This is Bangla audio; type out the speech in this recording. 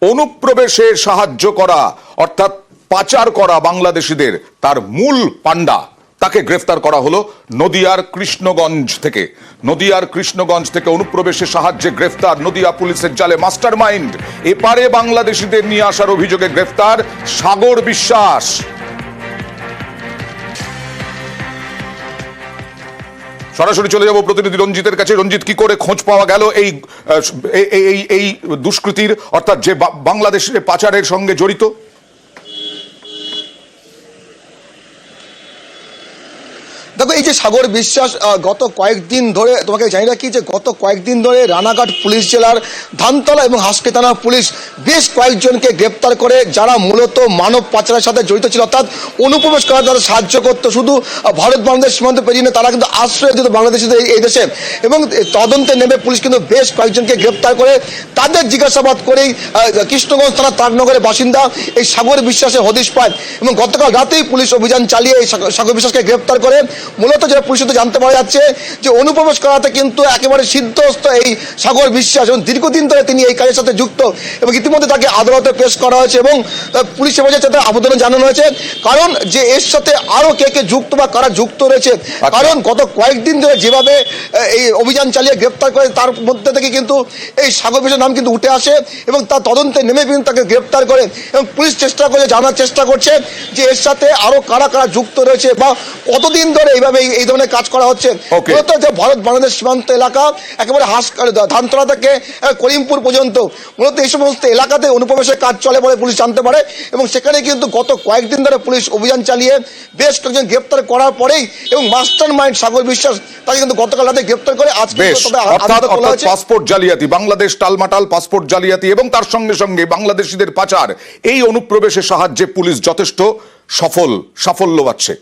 অনুপ্রবেশে সাহায্য করা অর্থাৎ পাচার করা বাংলাদেশিদের তার মূল পান্ডা তাকে গ্রেফতার করা হলো নদিয়ার কৃষ্ণগঞ্জ থেকে। নদিয়ার কৃষ্ণগঞ্জ থেকে অনুপ্রবেশে সাহায্যে গ্রেফতার নদিয়া পুলিশের জালে মাস্টারমাইন্ড। এপারে বাংলাদেশিদের নিয়ে আসার অভিযোগে গ্রেফতার সাগর বিশ্বাস। সরাসরি চলে যাব প্রতিনিধি রঞ্জিতের কাছে। রঞ্জিত, কি করে খোঁজ পাওয়া গেল এই দুষ্কৃতির, অর্থাৎ যে বাংলাদেশের পাচারের সঙ্গে জড়িত? দেখো, এই যে সাগর বিশ্বাস গত কয়েকদিন ধরে, তোমাকে জানি রাখি যে গত কয়েকদিন ধরে রানাঘাট পুলিশ জেলার ধানতলা এবং হাসকে থানা পুলিশ বেশ কয়েকজনকে গ্রেপ্তার করে, যারা মূলত মানব পাচারের সাথে জড়িত ছিল, অর্থাৎ অনুপ্রবেশ করার যারা সাহায্য করতো। শুধু ভারত বাংলাদেশ সীমান্ত পেরিয়ে তারা কিন্তু আশ্রয় দিত বাংলাদেশিদের এই দেশে। এবং তদন্তে নেমে পুলিশ কিন্তু বেশ কয়েকজনকে গ্রেপ্তার করে তাদের জিজ্ঞাসাবাদ করেই কৃষ্ণগঞ্জ থানা তারনগরের বাসিন্দা এই সাগর বিশ্বাসের হদিশ পায়। এবং গতকাল রাতেই পুলিশ অভিযান চালিয়ে এই সাগর বিশ্বাসকে গ্রেপ্তার করে। মূলত যেটা পুলিশ জানতে পারা যাচ্ছে যে অনুপ্রবেশ করাতে কিন্তু একেবারে সিদ্ধহস্ত এই সাগর বিশ্বাস, এবং দীর্ঘদিন ধরে তিনি এই কাজের সাথে যুক্ত। এবং ইতিমধ্যে তাকে আদালতে পেশ করা হয়েছে এবং পুলিশের সাথে আবেদন জানানো হয়েছে, কারণ যে এর সাথে আরো কে কে যুক্ত বা কারা যুক্ত রয়েছে। কারণ গত কয়েকদিন ধরে যেভাবে এই অভিযান চালিয়ে গ্রেপ্তার করে, তার মধ্যে থেকে কিন্তু এই সাগর বিশ্বাসের নাম কিন্তু উঠে আসে এবং তার তদন্তে নেমে কিন্তু তাকে গ্রেপ্তার করে। এবং পুলিশ চেষ্টা করে জানার চেষ্টা করছে যে এর সাথে আরো কারা কারা যুক্ত রয়েছে বা কতদিন ধরে এইভাবে এই ধরনের কাজ করা হচ্ছে। মূলত যে ভারত বাংলাদেশ সীমান্ত এলাকা একেবারে ধানতলা থেকে করিমপুর পর্যন্ত মূলত এই সমস্ত এলাকাতে অনুপ্রবেশের কাজ চলে বলে পুলিশ জানতে পারে। এবং সেখানে কিন্তু গত কয়েকদিন ধরে পুলিশ অভিযান চালিয়ে বেশ কয়েকজন গ্রেপ্তার করার পরেই এবং মাস্টার মাইন্ড সাগর বিশ্বাস তাকে কিন্তু গতকাল রাতে গ্রেপ্তার করে আজকে পাসপোর্ট জালিয়াতি, বাংলাদেশ টালমাটাল পাসপোর্ট জালিয়াতি এবং তার সঙ্গে সঙ্গে বাংলাদেশিদের পাচার, এই অনুপ্রবেশের সাহায্যে পুলিশ যথেষ্ট সাফল্য পাচ্ছে।